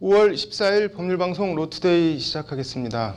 5월 14일 법률방송 로투데이 시작하겠습니다.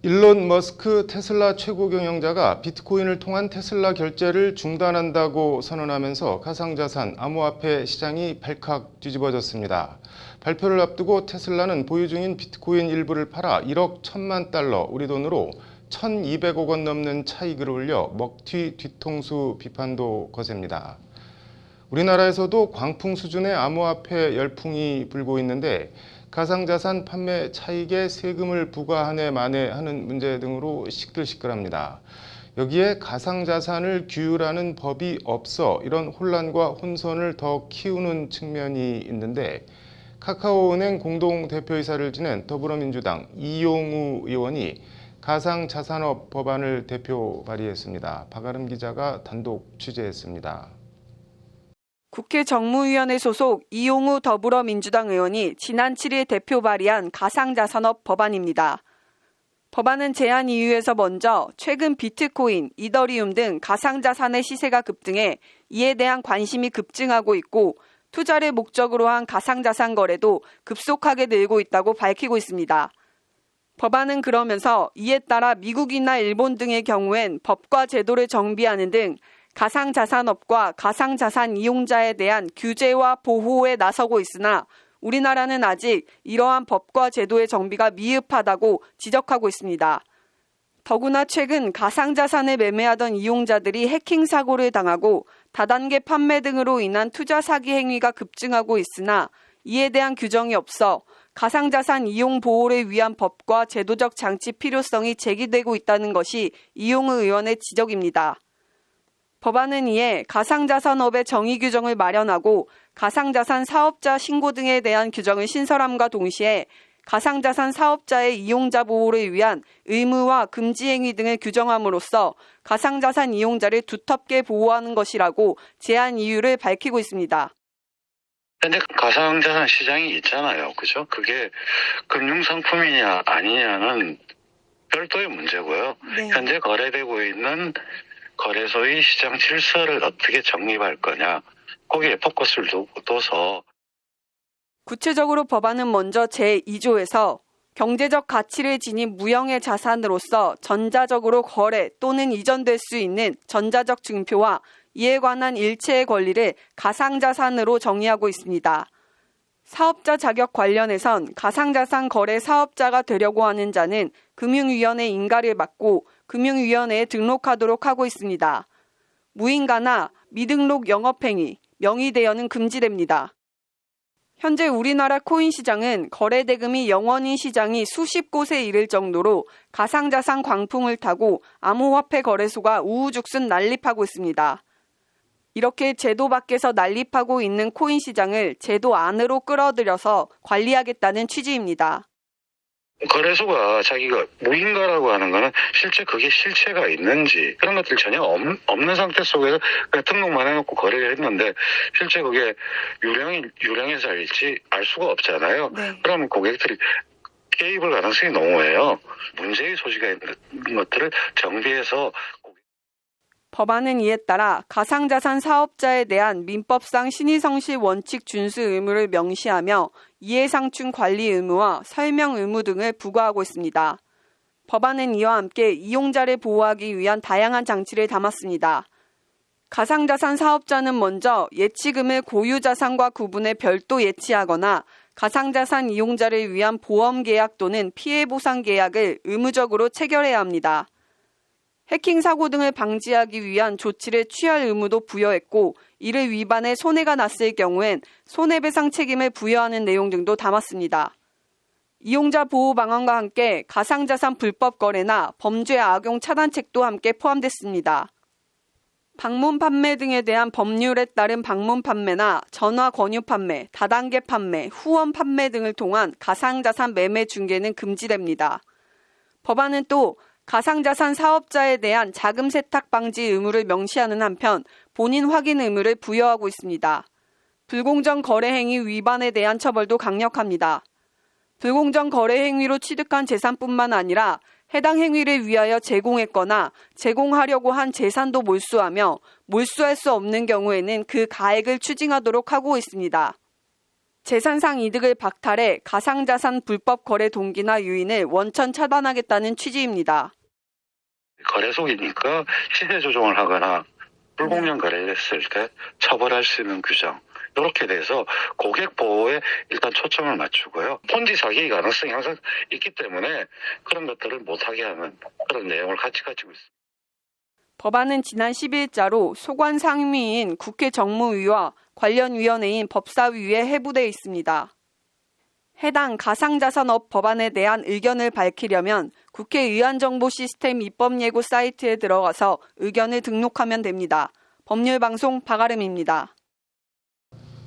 일론 머스크 테슬라 최고 경영자가 비트코인을 통한 테슬라 결제를 중단한다고 선언하면서 가상자산, 암호화폐 시장이 발칵 뒤집어졌습니다. 발표를 앞두고 테슬라는 보유 중인 비트코인 일부를 팔아 1억 1천만 달러, 우리 돈으로 1,200억 원 넘는 차익을 올려 먹튀 뒤통수 비판도 거셉니다. 우리나라에서도 광풍 수준의 암호화폐 열풍이 불고 있는데 가상자산 판매 차익에 세금을 부과하네 마네 하는 문제 등으로 시끌시끌합니다. 여기에 가상자산을 규율하는 법이 없어 이런 혼란과 혼선을 더 키우는 측면이 있는데 카카오은행 공동대표이사를 지낸 더불어민주당 이용우 의원이 가상자산업 법안을 대표 발의했습니다. 박아름 기자가 단독 취재했습니다. 국회 정무위원회 소속 이용우 더불어민주당 의원이 지난 7일 대표 발의한 가상자산업 법안입니다. 법안은 제안 이유에서 먼저 최근 비트코인, 이더리움 등 가상자산의 시세가 급등해 이에 대한 관심이 급증하고 있고 투자를 목적으로 한 가상자산 거래도 급속하게 늘고 있다고 밝히고 있습니다. 법안은 그러면서 이에 따라 미국이나 일본 등의 경우엔 법과 제도를 정비하는 등 가상자산업과 가상자산 이용자에 대한 규제와 보호에 나서고 있으나 우리나라는 아직 이러한 법과 제도의 정비가 미흡하다고 지적하고 있습니다. 더구나 최근 가상자산을 매매하던 이용자들이 해킹 사고를 당하고 다단계 판매 등으로 인한 투자 사기 행위가 급증하고 있으나 이에 대한 규정이 없어 가상자산 이용 보호를 위한 법과 제도적 장치 필요성이 제기되고 있다는 것이 이용우 의원의 지적입니다. 법안은 이에 가상자산업의 정의 규정을 마련하고 가상자산 사업자 신고 등에 대한 규정을 신설함과 동시에 가상자산 사업자의 이용자 보호를 위한 의무와 금지 행위 등을 규정함으로써 가상자산 이용자를 두텁게 보호하는 것이라고 제안 이유를 밝히고 있습니다. 근데 가상자산 시장이 있잖아요. 그죠? 그게 금융상품이냐 아니냐는 별도의 문제고요. 네. 현재 거래되고 있는 거래소의 시장 질서를 어떻게 정립할 거냐, 거기에 포커스를 둬서. 구체적으로 법안은 먼저 제2조에서 경제적 가치를 지닌 무형의 자산으로서 전자적으로 거래 또는 이전될 수 있는 전자적 증표와 이에 관한 일체의 권리를 가상자산으로 정의하고 있습니다. 사업자 자격 관련해선 가상자산 거래 사업자가 되려고 하는 자는 금융위원회 인가를 받고 금융위원회에 등록하도록 하고 있습니다. 무인가나 미등록 영업행위, 명의대여는 금지됩니다. 현재 우리나라 코인 시장은 거래 대금이 영원인 시장이 수십 곳에 이를 정도로 가상자산 광풍을 타고 암호화폐 거래소가 우후죽순 난립하고 있습니다. 이렇게 제도 밖에서 난립하고 있는 코인 시장을 제도 안으로 끌어들여서 관리하겠다는 취지입니다. 거래소가 자기가 무인가라고 하는 거는 실제 그게 실체가 있는지 그런 것들 전혀 없는 상태 속에서 그냥 등록만 해놓고 거래를 했는데 실제 그게 유령의 자일지 알 수가 없잖아요. 네. 그러면 고객들이 개입할 가능성이 너무해요. 문제의 소지가 있는 것들을 정비해서. 법안은 이에 따라 가상자산 사업자에 대한 민법상 신의성실 원칙 준수 의무를 명시하며 이해상충 관리 의무와 설명 의무 등을 부과하고 있습니다. 법안은 이와 함께 이용자를 보호하기 위한 다양한 장치를 담았습니다. 가상자산 사업자는 먼저 예치금을 고유자산과 구분해 별도 예치하거나 가상자산 이용자를 위한 보험계약 또는 피해보상계약을 의무적으로 체결해야 합니다. 해킹 사고 등을 방지하기 위한 조치를 취할 의무도 부여했고 이를 위반해 손해가 났을 경우엔 손해배상 책임을 부여하는 내용 등도 담았습니다. 이용자 보호 방안과 함께 가상자산 불법 거래나 범죄 악용 차단책도 함께 포함됐습니다. 방문 판매 등에 대한 법률에 따른 방문 판매나 전화 권유 판매, 다단계 판매, 후원 판매 등을 통한 가상자산 매매 중개는 금지됩니다. 법안은 또 가상자산 사업자에 대한 자금 세탁 방지 의무를 명시하는 한편 본인 확인 의무를 부여하고 있습니다. 불공정 거래 행위 위반에 대한 처벌도 강력합니다. 불공정 거래 행위로 취득한 재산뿐만 아니라 해당 행위를 위하여 제공했거나 제공하려고 한 재산도 몰수하며 몰수할 수 없는 경우에는 그 가액을 추징하도록 하고 있습니다. 재산상 이득을 박탈해 가상자산 불법 거래 동기나 유인을 원천 차단하겠다는 취지입니다. 거래소이니까 시세 조종을 하거나 불공정 거래를 했을 때 처벌할 수 있는 규정, 이렇게 돼서 고객 보호에 일단 초점을 맞추고요. 폰지 사기 가능성이 항상 있기 때문에 그런 것들을 못하게 하는 그런 내용을 같이 가지고 있습니다. 법안은 지난 10일자로 소관 상임위인 국회 정무위와 관련 위원회인 법사위에 회부돼 있습니다. 해당 가상자산업 법안에 대한 의견을 밝히려면 국회 의안정보시스템 입법예고 사이트에 들어가서 의견을 등록하면 됩니다. 법률방송 박아름입니다.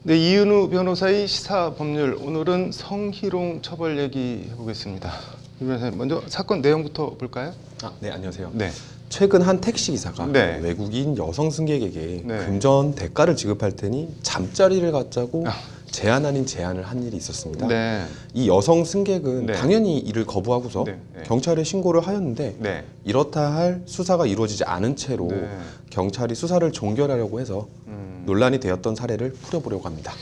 네, 이은우 변호사의 시사법률, 오늘은 성희롱 처벌 얘기해 보겠습니다. 이 변호사님, 먼저 사건 내용부터 볼까요? 네, 안녕하세요. 네. 최근 한 택시 기사가 네. 외국인 여성 승객에게 네. 금전 대가를 지급할 테니 잠자리를 갖자고 제안 아닌 제안을 한 일이 있었습니다. 네. 이 여성 승객은 네. 당연히 이를 거부하고서 네. 네. 경찰에 신고를 하였는데 네. 이렇다 할 수사가 이루어지지 않은 채로 네. 경찰이 수사를 종결하려고 해서 논란이 되었던 사례를 풀어보려고 합니다.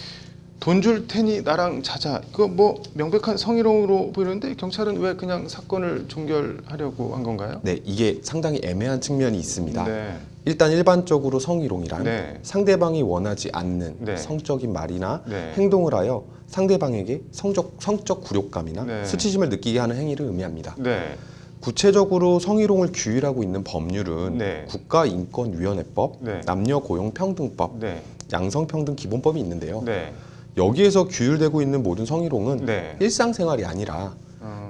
돈 줄 테니 나랑 자자. 그거 뭐 명백한 성희롱으로 보이는데 경찰은 왜 그냥 사건을 종결하려고 한 건가요? 네, 이게 상당히 애매한 측면이 있습니다. 네. 일단 일반적으로 성희롱이란 네. 상대방이 원하지 않는 네. 성적인 말이나 네. 행동을 하여 상대방에게 성적 굴욕감이나 네. 수치심을 느끼게 하는 행위를 의미합니다. 네. 구체적으로 성희롱을 규율하고 있는 법률은 네. 국가인권위원회법, 네. 남녀고용평등법, 네. 양성평등기본법이 있는데요. 네. 여기에서 규율되고 있는 모든 성희롱은 네. 일상생활이 아니라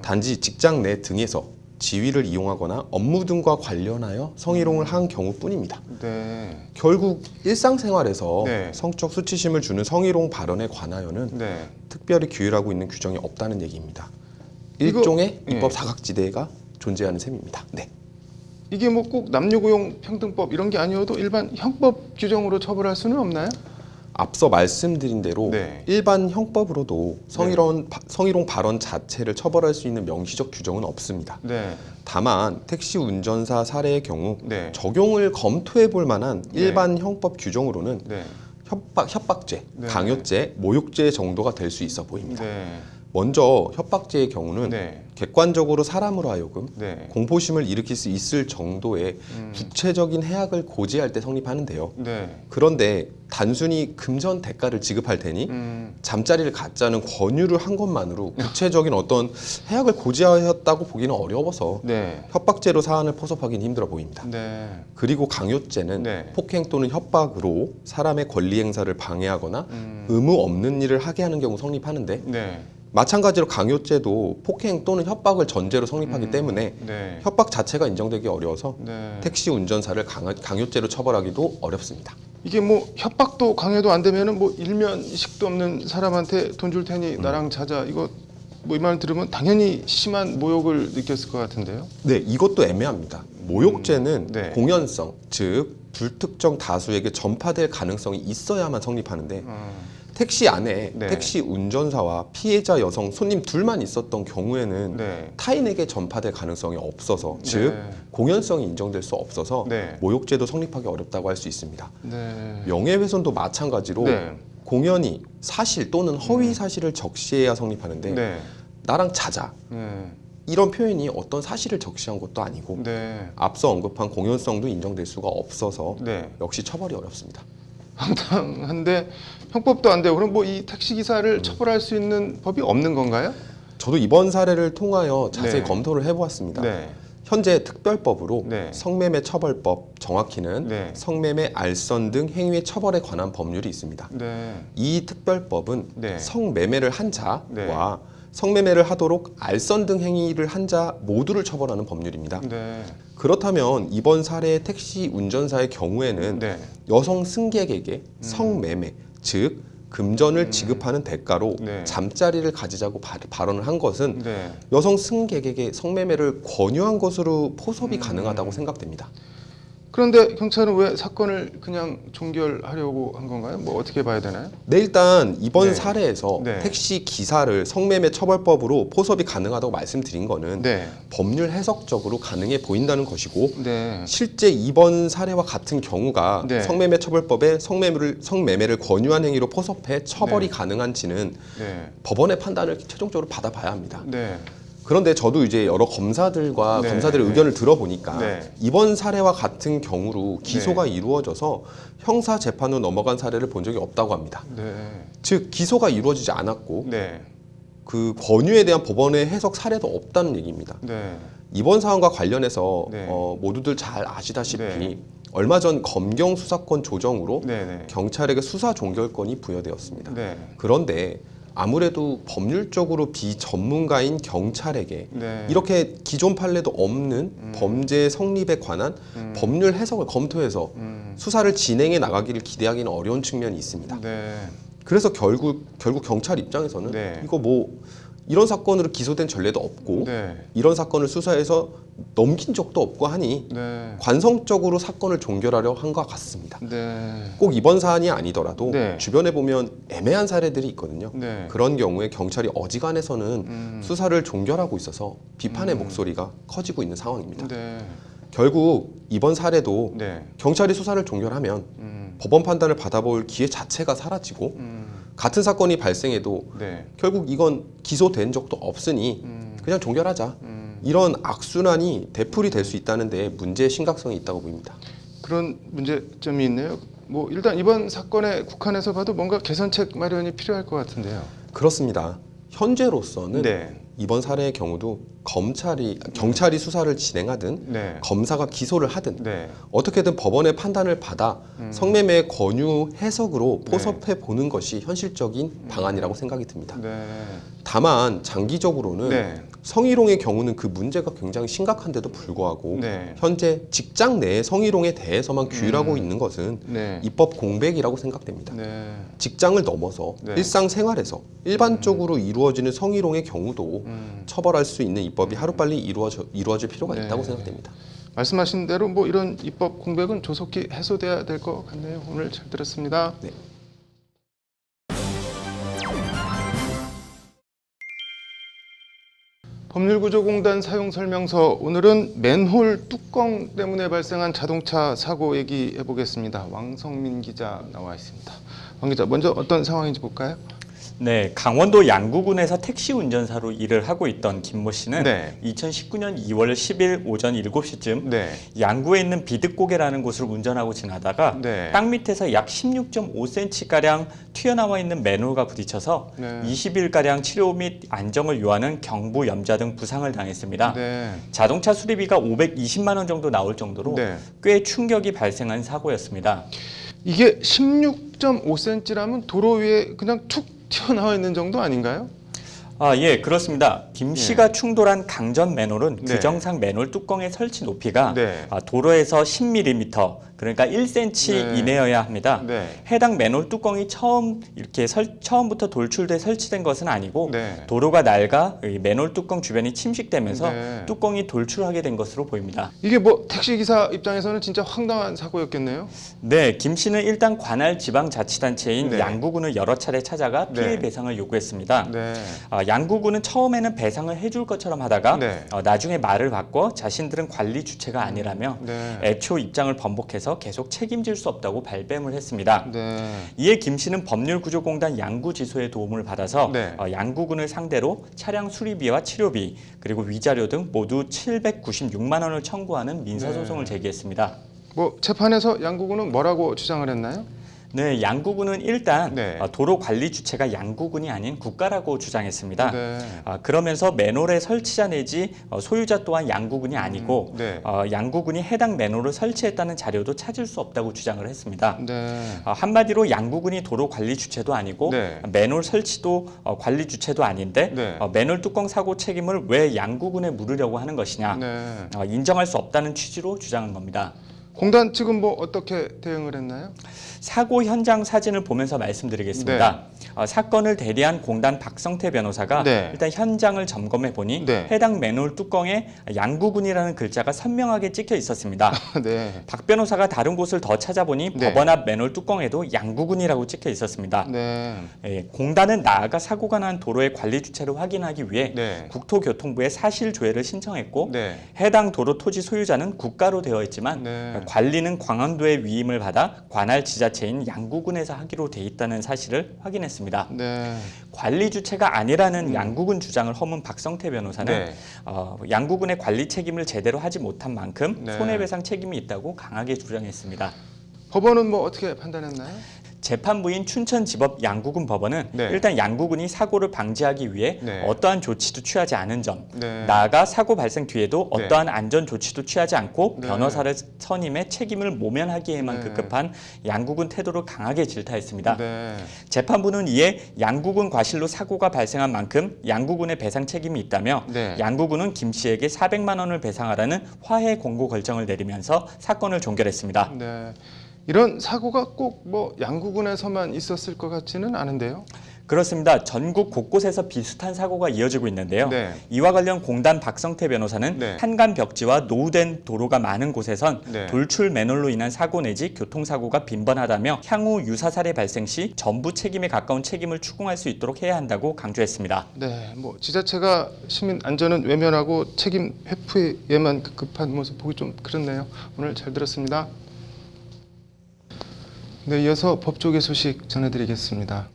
단지 직장 내 등에서 지위를 이용하거나 업무 등과 관련하여 성희롱을 한 경우뿐입니다. 네. 결국 일상생활에서 네. 성적 수치심을 주는 성희롱 발언에 관하여는 네. 특별히 규율하고 있는 규정이 없다는 얘기입니다. 이거- 일종의 예. 입법 사각지대가 존재하는 셈입니다. 네. 이게 뭐 꼭 남녀고용평등법 이런 게 아니어도 일반 형법 규정으로 처벌할 수는 없나요? 앞서 말씀드린 대로 네. 일반 형법으로도 성희롱 발언 자체를 처벌할 수 있는 명시적 규정은 없습니다. 네. 다만 택시 운전사 사례의 경우 네. 적용을 검토해 볼 만한 네. 일반 형법 규정으로는 네. 협박죄, 네. 강요죄, 모욕죄 정도가 될 수 있어 보입니다. 네. 먼저 협박죄의 경우는 네. 객관적으로 사람으로 하여금 네. 공포심을 일으킬 수 있을 정도의 구체적인 해악을 고지할 때 성립하는데요. 네. 그런데 단순히 금전 대가를 지급할 테니 잠자리를 갖자는 권유를 한 것만으로 구체적인 어떤 해악을 고지하였다고 보기는 어려워서 네. 협박죄로 사안을 포섭하기는 힘들어 보입니다. 네. 그리고 강요죄는 네. 폭행 또는 협박으로 사람의 권리 행사를 방해하거나 의무 없는 일을 하게 하는 경우 성립하는데 네. 마찬가지로 강요죄도 폭행 또는 협박을 전제로 성립하기 때문에 네. 협박 자체가 인정되기 어려워서 네. 택시 운전사를 강요죄로 처벌하기도 어렵습니다. 이게 뭐 협박도 강요도 안 되면은 뭐 일면식도 없는 사람한테 돈 줄 테니 나랑 자자, 이거 뭐 이 말 들으면 당연히 심한 모욕을 느꼈을 것 같은데요. 네, 이것도 애매합니다. 모욕죄는 네. 공연성, 즉 불특정 다수에게 전파될 가능성이 있어야만 성립하는데 택시 안에 네. 택시 운전사와 피해자 여성 손님 둘만 있었던 경우에는 네. 타인에게 전파될 가능성이 없어서 즉 네. 공연성이 인정될 수 없어서 네. 모욕죄도 성립하기 어렵다고 할 수 있습니다. 네. 명예훼손도 마찬가지로 네. 공연이 사실 또는 허위 사실을 적시해야 성립하는데 네. 나랑 자자 네. 이런 표현이 어떤 사실을 적시한 것도 아니고 네. 앞서 언급한 공연성도 인정될 수가 없어서 네. 역시 처벌이 어렵습니다. 황당한데 형법도 안 되고 그럼 뭐 이 택시 기사를 처벌할 수 있는 법이 없는 건가요? 저도 이번 사례를 통하여 자세히 네. 검토를 해보았습니다. 네. 현재 특별법으로 네. 성매매 처벌법, 정확히는 네. 성매매, 알선 등 행위의 처벌에 관한 법률이 있습니다. 네. 이 특별법은 네. 성매매를 한 자와 네. 성매매를 하도록 알선 등 행위를 한 자 모두를 처벌하는 법률입니다. 네. 그렇다면 이번 사례의 택시 운전사의 경우에는 네. 여성 승객에게 성매매, 즉 금전을 지급하는 대가로 네. 잠자리를 가지자고 발언을 한 것은 네. 여성 승객에게 성매매를 권유한 것으로 포섭이 가능하다고 생각됩니다. 그런데 경찰은 왜 사건을 그냥 종결하려고 한 건가요? 뭐 어떻게 봐야 되나요? 네, 일단 이번 네. 사례에서 네. 택시 기사를 성매매 처벌법으로 포섭이 가능하다고 말씀드린 거는 네. 법률 해석적으로 가능해 보인다는 것이고 네. 실제 이번 사례와 같은 경우가 네. 성매매 처벌법에 성매매를 권유한 행위로 포섭해 처벌이 네. 가능한지는 네. 법원의 판단을 최종적으로 받아봐야 합니다. 네. 그런데 저도 이제 여러 검사들과 네. 검사들의 네. 의견을 들어보니까 네. 이번 사례와 같은 경우로 기소가 이루어져서 형사 재판으로 넘어간 사례를 본 적이 없다고 합니다. 네. 즉 기소가 이루어지지 않았고 네. 그 권유에 대한 법원의 해석 사례도 없다는 얘기입니다. 네. 이번 사안과 관련해서 네. 모두들 잘 아시다시피 네. 얼마 전 검경 수사권 조정으로 네. 네. 경찰에게 수사 종결권이 부여되었습니다. 네. 그런데 아무래도 법률적으로 비전문가인 경찰에게 네. 이렇게 기존 판례도 없는 범죄 성립에 관한 법률 해석을 검토해서 수사를 진행해 나가기를 기대하기는 어려운 측면이 있습니다. 네. 그래서 결국 경찰 입장에서는 네. 이거 뭐 이런 사건으로 기소된 전례도 없고 네. 이런 사건을 수사해서 넘긴 적도 없고 하니 네. 관성적으로 사건을 종결하려 한 것 같습니다. 네. 꼭 이번 사안이 아니더라도 네. 주변에 보면 애매한 사례들이 있거든요. 네. 그런 경우에 경찰이 어지간해서는 수사를 종결하고 있어서 비판의 목소리가 커지고 있는 상황입니다. 네. 결국 이번 사례도 네. 경찰이 수사를 종결하면 법원 판단을 받아볼 기회 자체가 사라지고 같은 사건이 발생해도 네. 결국 이건 기소된 적도 없으니 그냥 종결하자. 이런 악순환이 되풀이 될 수 있다는 데 문제의 심각성이 있다고 보입니다. 그런 문제점이 있네요. 뭐 일단 이번 사건에 국한해서 봐도 뭔가 개선책 마련이 필요할 것 같은데요. 그렇습니다. 현재로서는 네. 이번 사례의 경우도 경찰이 수사를 진행하든 네. 검사가 기소를 하든 네. 어떻게든 법원의 판단을 받아 성매매 권유 해석으로 포섭해 보는 것이 현실적인 방안이라고 생각이 듭니다. 네. 다만 장기적으로는 네. 성희롱의 경우는 그 문제가 굉장히 심각한데도 불구하고 네. 현재 직장 내의 성희롱에 대해서만 규율하고 있는 것은 네. 입법 공백이라고 생각됩니다. 네. 직장을 넘어서 네. 일상생활에서 일반적으로 이루어지는 성희롱의 경우도 처벌할 수 있는 입법이 하루빨리 이루어질 필요가 네. 있다고 생각됩니다. 말씀하신 대로 뭐 이런 입법 공백은 조속히 해소돼야 될 것 같네요. 오늘 잘 들었습니다. 네. 법률구조공단 사용설명서, 오늘은 맨홀 뚜껑 때문에 발생한 자동차 사고 얘기해 보겠습니다. 왕성민 기자 나와 있습니다. 왕 기자, 먼저 어떤 상황인지 볼까요? 네, 강원도 양구군에서 택시 운전사로 일을 하고 있던 김모 씨는 네. 2019년 2월 10일 오전 7시쯤 네. 양구에 있는 비득고개라는 곳을 운전하고 지나다가 네. 땅 밑에서 약 16.5cm가량 튀어나와 있는 맨홀과 부딪혀서 네. 20일가량 치료 및 안정을 요하는 경부, 염좌 등 부상을 당했습니다. 네. 자동차 수리비가 520만 원 정도 나올 정도로 네. 꽤 충격이 발생한 사고였습니다. 이게 16.5cm라면 도로 위에 그냥 툭 튀어나와 있는 정도 아닌가요? 아, 예, 그렇습니다. 김 씨가 충돌한 강전 맨홀은 네. 규정상 맨홀 뚜껑의 설치 높이가 네. 도로에서 10mm, 그러니까 1cm 네. 이내여야 합니다. 네. 해당 맨홀 뚜껑이 처음부터 돌출돼 설치된 것은 아니고 네. 도로가 낡아 이 맨홀 뚜껑 주변이 침식되면서 네. 뚜껑이 돌출하게 된 것으로 보입니다. 이게 뭐 택시기사 입장에서는 진짜 황당한 사고였겠네요. 네, 김 씨는 일단 관할 지방자치단체인 네. 양구군을 여러 차례 찾아가 피해 네. 배상을 요구했습니다. 네. 양구군은 처음에는 배상을 해줄 것처럼 하다가 네. 나중에 말을 바꿔 자신들은 관리 주체가 아니라며 네. 애초 입장을 번복해서 계속 책임질 수 없다고 발뺌을 했습니다. 네. 이에 김 씨는 법률구조공단 양구지소의 도움을 받아서 네. 양구군을 상대로 차량 수리비와 치료비 그리고 위자료 등 모두 796만 원을 청구하는 민사소송을 네. 제기했습니다. 뭐 재판에서 양구군은 뭐라고 주장을 했나요? 네, 양구군은 일단 네. 도로 관리 주체가 양구군이 아닌 국가라고 주장했습니다. 네. 그러면서 맨홀의 설치자 내지 소유자 또한 양구군이 아니고 네. 양구군이 해당 맨홀을 설치했다는 자료도 찾을 수 없다고 주장을 했습니다. 네. 한마디로 양구군이 도로 관리 주체도 아니고 네. 맨홀 설치도 관리 주체도 아닌데 네. 맨홀 뚜껑 사고 책임을 왜 양구군에 물으려고 하는 것이냐 네. 인정할 수 없다는 취지로 주장한 겁니다. 공단 측은 뭐 어떻게 대응을 했나요? 사고 현장 사진을 보면서 말씀드리겠습니다. 사건을 대리한 공단 박성태 변호사가 네. 일단 현장을 점검해 보니 네. 해당 맨홀 뚜껑에 양구군이라는 글자가 선명하게 찍혀 있었습니다. 네. 박 변호사가 다른 곳을 더 찾아보니 네. 법원 앞 맨홀 뚜껑에도 양구군이라고 찍혀 있었습니다. 네. 공단은 나아가 사고가 난 도로의 관리 주체를 확인하기 위해 네. 국토교통부에 사실 조회를 신청했고 네. 해당 도로 토지 소유자는 국가로 되어 있지만 네. 관리는 광안도의 위임을 받아 관할 지자체인 양구군에서 하기로 돼 있다는 사실을 확인했습니다. 네. 관리 주체가 아니라는 양구군 주장을 허문 박성태 변호사는 네. 양구군의 관리 책임을 제대로 하지 못한 만큼 네. 손해배상 책임이 있다고 강하게 주장했습니다. 법원은 뭐 어떻게 판단했나요? 재판부인 춘천지법 양구군 법원은 네. 일단 양구군이 사고를 방지하기 위해 네. 어떠한 조치도 취하지 않은 점, 네. 나아가 사고 발생 뒤에도 네. 어떠한 안전 조치도 취하지 않고 네. 변호사를 선임해 책임을 모면하기에만 네. 급급한 양구군 태도를 강하게 질타했습니다. 네. 재판부는 이에 양구군 과실로 사고가 발생한 만큼 양구군의 배상 책임이 있다며 네. 양구군은 김 씨에게 400만 원을 배상하라는 화해 공고 결정을 내리면서 사건을 종결했습니다. 네. 이런 사고가 꼭 뭐 양구군에서만 있었을 것 같지는 않은데요. 그렇습니다. 전국 곳곳에서 비슷한 사고가 이어지고 있는데요. 네. 이와 관련 공단 박성태 변호사는 네. 한간 벽지와 노후된 도로가 많은 곳에선 네. 돌출 맨홀로 인한 사고 내지 교통사고가 빈번하다며 향후 유사 사례 발생 시 전부 책임에 가까운 책임을 추궁할 수 있도록 해야 한다고 강조했습니다. 네, 뭐 지자체가 시민 안전은 외면하고 책임 회피에만 급급한 모습 보기 좀 그렇네요. 오늘 잘 들었습니다. 네, 이어서 법조계 소식 전해드리겠습니다.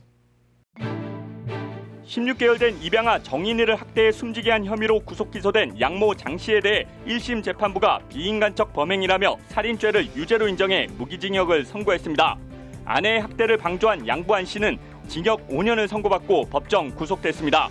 16개월 된 입양아 정인이를 학대해 숨지게 한 혐의로 구속 기소된 양모 장 씨에 대해 1심 재판부가 비인간적 범행이라며 살인죄를 유죄로 인정해 무기징역을 선고했습니다. 아내의 학대를 방조한 양부한 씨는 징역 5년을 선고받고 법정 구속됐습니다.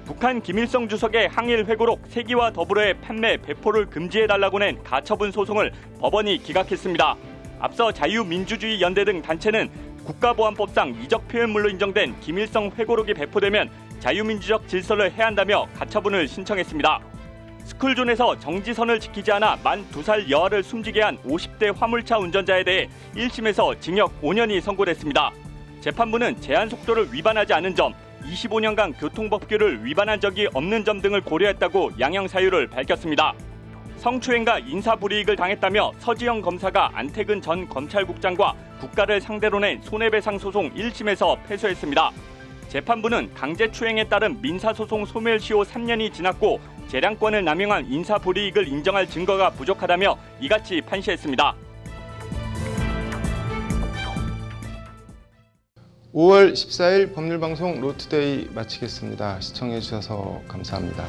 북한 김일성 주석의 항일 회고록 세기와 더불어의 판매, 배포를 금지해달라고 낸 가처분 소송을 법원이 기각했습니다. 앞서 자유민주주의 연대 등 단체는 국가보안법상 이적 표현물로 인정된 김일성 회고록이 배포되면 자유민주적 질서를 해한다며 가처분을 신청했습니다. 스쿨존에서 정지선을 지키지 않아 만 2살 여아를 숨지게 한 50대 화물차 운전자에 대해 1심에서 징역 5년이 선고됐습니다. 재판부는 제한 속도를 위반하지 않은 점, 25년간 교통법규를 위반한 적이 없는 점 등을 고려했다고 양형 사유를 밝혔습니다. 성추행과 인사불이익을 당했다며 서지영 검사가 안태근 전 검찰국장과 국가를 상대로 낸 손해배상 소송 1심에서 패소했습니다. 재판부는 강제추행에 따른 민사소송 소멸시효 3년이 지났고 재량권을 남용한 인사불이익을 인정할 증거가 부족하다며 이같이 판시했습니다. 5월 14일 법률방송 로투데이 마치겠습니다. 시청해 주셔서 감사합니다.